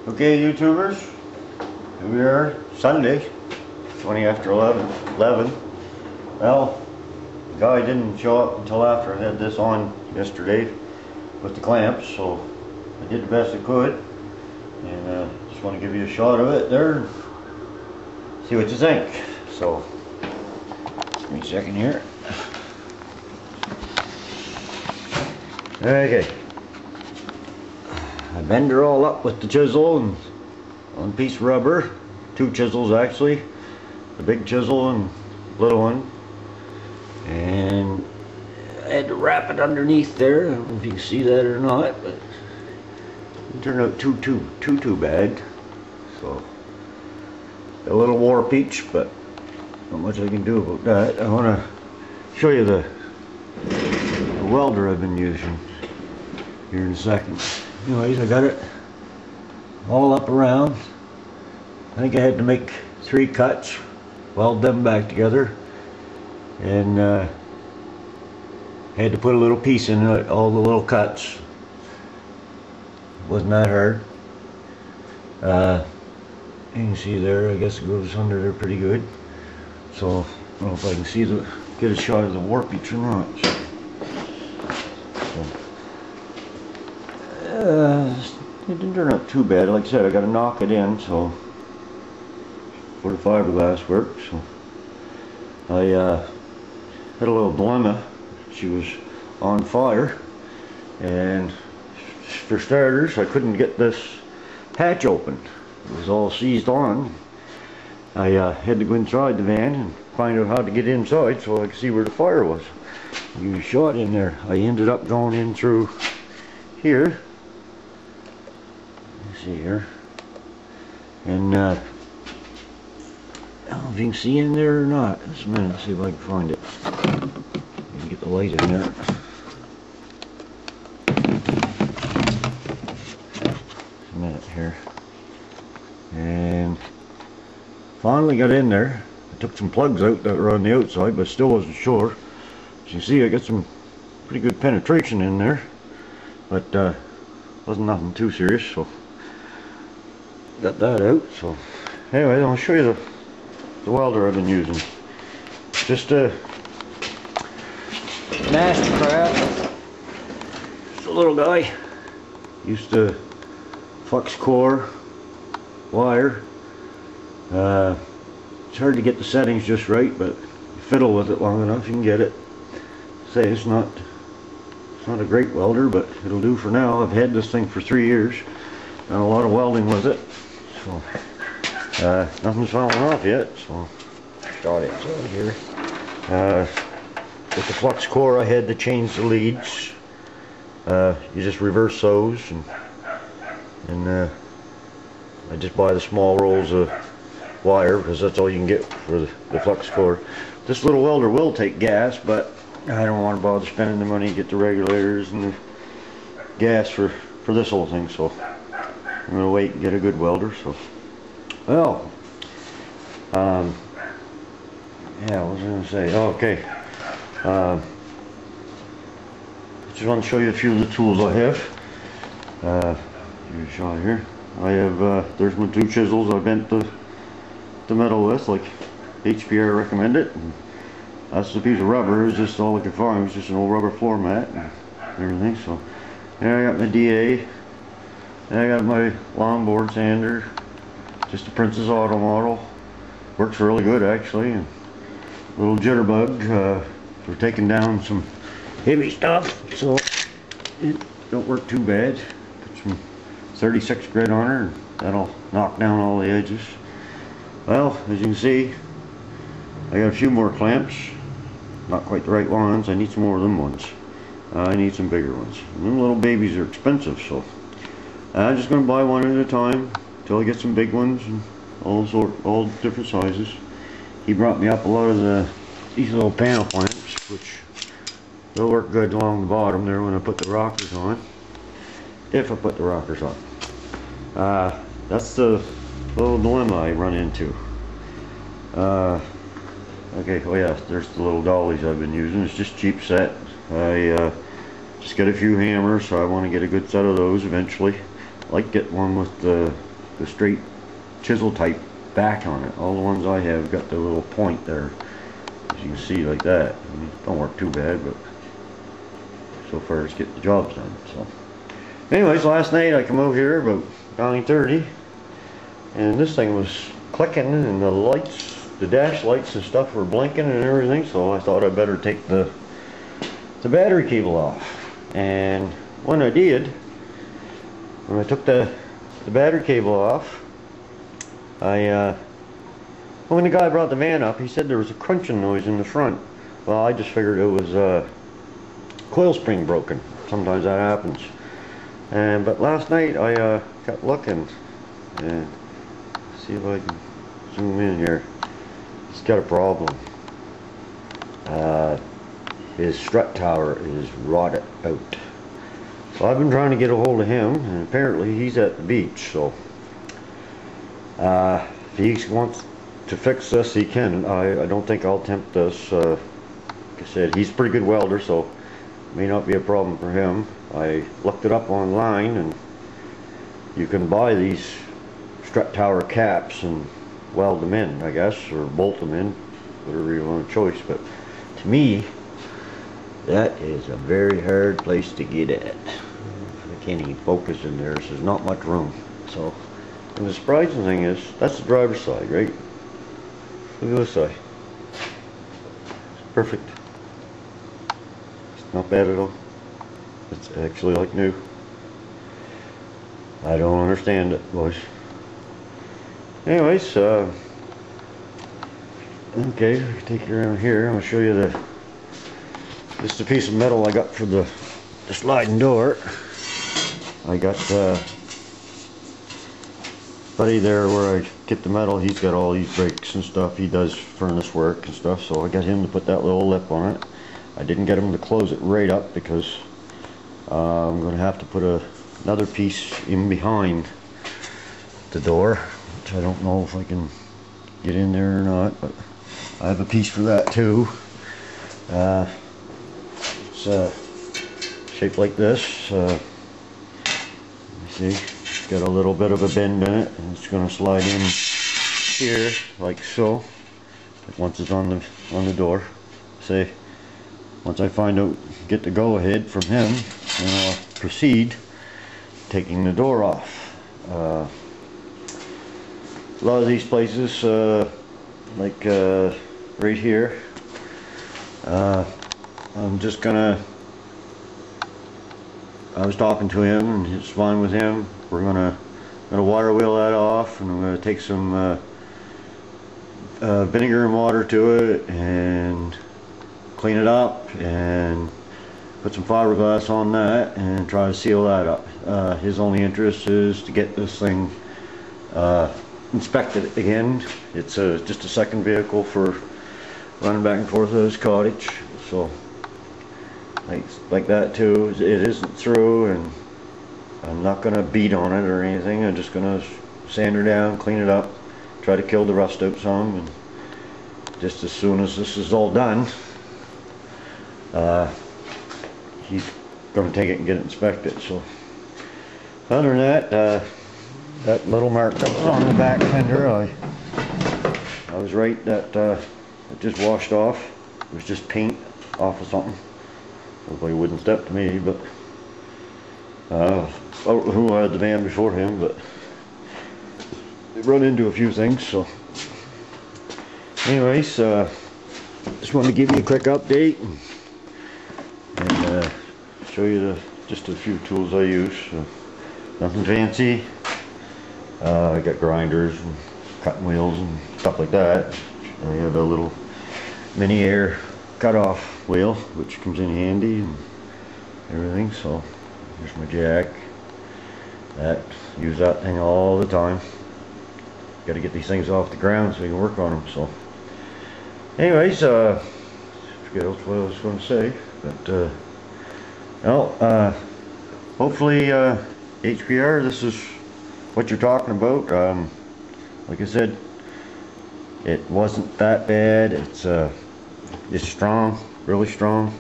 Okay, YouTubers, here we are, Sunday, 20 after 11. Well, the guy didn't show up until after I had this on yesterday with the clamps, so I did the best I could, and just want to give you a shot of it there and see what you think. So, give me a second here. Okay. I bend her all up with the chisel and one piece of rubber, two chisels actually, the big chisel and little one, and I had to wrap it underneath there. I don't know if you can see that or not, but it turned out too bad. So a little warp each, but not much I can do about that. I want to show you the welder I've been using here in a second. Anyways, I got it all up around. I think I had to make 3 cuts, weld them back together, and had to put a little piece in it, all the little cuts. Wasn't that hard. You can see there, I guess it goes under there pretty good. So I don't know if I can see get a shot of the warpage or not. It didn't turn out too bad. Like I said, I got to knock it in so for the fiberglass work. So I had a little dilemma. She was on fire, and for starters, I couldn't get this hatch open. It was all seized on. I had to go inside the van and find out how to get inside so I could see where the fire was. You shot in there. I ended up going in through here. See here, and I don't know if you can see in there or not. Just a minute, see if I can find it. Get the light in there. Just a minute here, and finally got in there. I took some plugs out that were on the outside, but still wasn't sure. As you see, I got some pretty good penetration in there, but wasn't nothing too serious. So got that out. So anyway, I'll show you the welder I've been using. Just a Mastercraft. Just a little guy. Used to flux core wire. It's hard to get the settings just right, but you fiddle with it long enough, you can get it. Say it's not a great welder, but it'll do for now. I've had this thing for 3 years. Done a lot of welding with it. So nothing's falling off yet, so start it here. With the flux core, I had to change the leads. You just reverse those, and I just buy the small rolls of wire because that's all you can get for the flux core. This little welder will take gas, but I don't want to bother spending the money to get the regulators and the gas for this whole thing, so I'm going to wait and get a good welder. So, well, yeah, what was I going to say? Oh, okay. Just want to show you a few of the tools I have. Give you a shot here. I have, there's my 2 chisels I bent the metal with, like HPR recommended. And that's the piece of rubber. It's just all I could find. It was just an old rubber floor mat and everything. So, there I got my DA. And I got my longboard sander, just a Princess Auto model. Works really good actually. And a little jitterbug for taking down some heavy stuff, so it don't work too bad. Put some 36 grit on her, and that'll knock down all the edges. Well, as you can see, I got a few more clamps. Not quite the right ones. I need some more of them ones. I need some bigger ones. And them little babies are expensive, so I'm just going to buy one at a time until I get some big ones and all different sizes. He brought me up a lot of these little panel clamps, which they'll work good along the bottom there when I put the rockers on. If I put the rockers on. That's the little dilemma I run into. Okay, oh yeah, there's the little dollies I've been using. It's just cheap set. I just got a few hammers, so I want to get a good set of those eventually. I like get one with the the straight chisel type back on it. All the ones I have got the little point there, as you can see, like that. I mean, it don't work too bad, but so far it's getting the jobs done. So anyways, last night I come over here about 9:30, and this thing was clicking, and the lights, the dash lights and stuff were blinking and everything, so I thought I'd better take the battery cable off. And when I did, when I took the battery cable off, when the guy brought the van up, he said there was a crunching noise in the front. Well, I just figured it was coil spring broken. Sometimes that happens. But last night I got looking, and see if I can zoom in here. He's got a problem. His strut tower is rotted out. So I've been trying to get a hold of him, and apparently he's at the beach. So if he wants to fix this, he can. I don't think I'll attempt this. Like I said, he's a pretty good welder, so it may not be a problem for him. I looked it up online, and you can buy these strut tower caps and weld them in, I guess, or bolt them in, whatever you want to choice. But to me, that is a very hard place to get at. I can't even focus in there, so there's not much room. So, and the surprising thing is, that's the driver's side, right? Look at this side. It's perfect. It's not bad at all. It's actually like new. I don't understand it, boys. Anyways, okay, I'll take you around here. I'm going to show you just a piece of metal I got for the sliding door. I got buddy there where I get the metal. He's got all these brakes and stuff. He does furnace work and stuff, so I got him to put that little lip on it. I didn't get him to close it right up because I'm going to have to put another piece in behind the door, which I don't know if I can get in there or not, but I have a piece for that too. It's shaped like this. You see, it's got a little bit of a bend in it, and it's going to slide in here like so. Once it's on the door, say, once I get the go-ahead from him, then I'll proceed taking the door off. A lot of these places, like right here, I'm just gonna, I was talking to him and it's fine with him. We're gonna water wheel that off, and I'm gonna take some vinegar and water to it and clean it up and put some fiberglass on that and try to seal that up. His only interest is to get this thing inspected again. It's just a second vehicle for running back and forth to his cottage, so like that too. It isn't through, and I'm not gonna beat on it or anything. I'm just gonna sand her down, clean it up, try to kill the rust out some, and just as soon as this is all done, he's gonna take it and get it inspected. So other than that, that little mark that was on the back fender, I was right, that it just washed off. It was just paint off of something. Nobody wouldn't step to me, but I don't know who had the van before him, but they run into a few things. So anyways, just wanted to give you a quick update and show you just a few tools I use. Nothing fancy. I got grinders and cutting wheels and stuff like that. I have a little mini air cut-off wheel, which comes in handy and everything. So here's my jack. Use that thing all the time. Got to get these things off the ground so you can work on them. So anyways, forget what I was going to say, but well, hopefully HPR, this is what you're talking about. Like I said, it wasn't that bad. It's strong, really strong.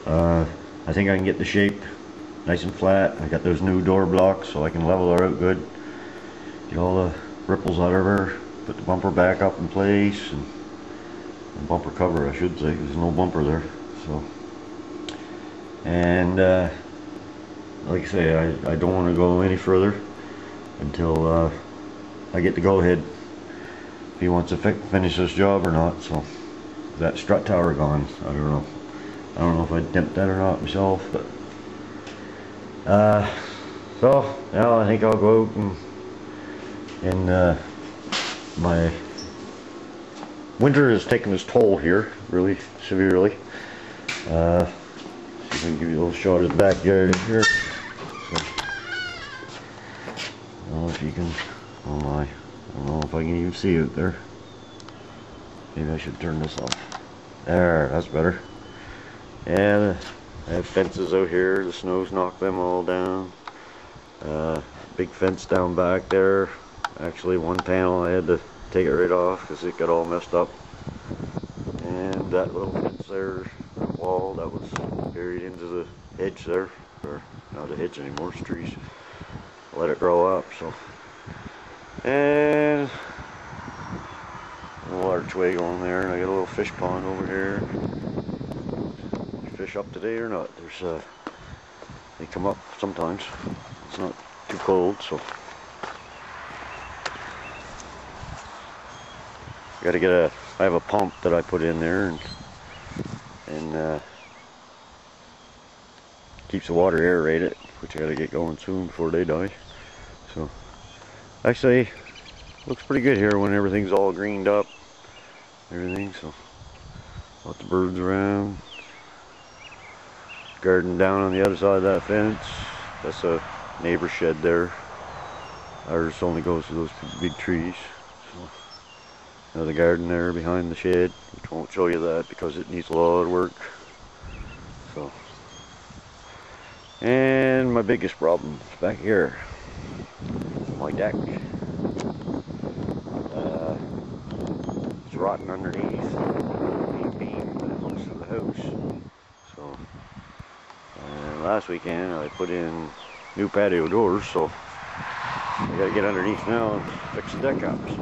I think I can get the shape nice and flat. I got those new door blocks, so I can level her out good. get all the ripples out of her, put the bumper back up in place, and bumper cover I should say, there's no bumper there. So, and like I say, I don't want to go any further until I get the go ahead if he wants to finish this job or not. So that strut tower gone, I don't know if I'd tempt that or not myself, but so now I think I'll go out and my winter is taking its toll here really severely. See if I can give you a little shot of the backyard here. So, I don't know if you can, oh my, I don't know if I can even see it there. Maybe I should turn this off. There, that's better. And I have fences out here, the snow's knocked them all down. Big fence down back there. Actually one panel I had to take it right off because it got all messed up. And that little fence there, that wall, that was buried into the hedge there. Or not a hedge anymore, it's trees. Let it grow up, so. And a little archway going there, and I got a little fish pond over here. Fish up today or not? There's they come up sometimes. It's not too cold, so got to get a. I have a pump that I put in there, and keeps the water aerated, which I got to get going soon before they die. So actually, looks pretty good here when everything's all greened up, everything. So lots of birds around. Garden down on the other side of that fence. That's a neighbor shed there. Ours only goes to those big trees. So, another garden there behind the shed, which won't show you that because it needs a lot of work. So, and my biggest problem is back here. My deck. It's rotten underneath the beam that looks to the house. So. Last weekend I put in new patio doors, so I gotta get underneath now and fix the deck up. So,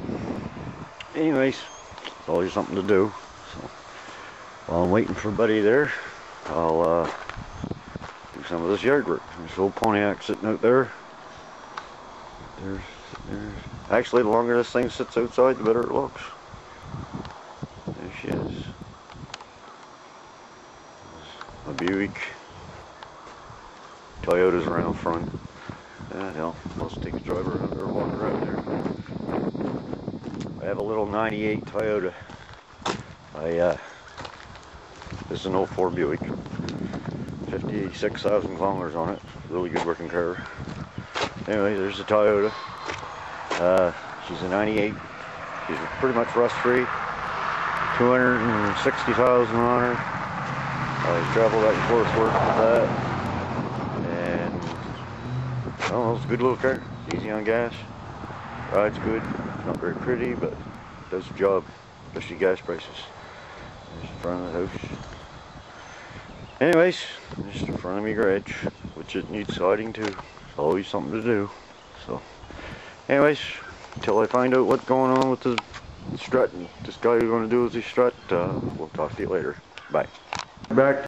anyways, it's always something to do. So while I'm waiting for Buddy there, I'll do some of this yard work. There's an old Pontiac sitting out there. There's actually, the longer this thing sits outside, the better it looks. There she is. A Buick. Toyota's around front. Hell, let's take a drive around or walk around there. I have a little 98 Toyota. This is an 04 Buick. 56,000 kilometers on it. Really good working car. Anyway, there's the Toyota. She's a 98. She's pretty much rust free. 260,000 on her. I travel back and forth work with that. Oh, it's a good little car. It's easy on gas. Ride's good. It's not very pretty, but does the job, especially gas prices. There's the front of the house. Anyways, just in front of me garage, which it needs siding too. It's always something to do. So, anyways, until I find out what's going on with the strut and this guy who's going to do with the strut, we'll talk to you later. Bye. Back.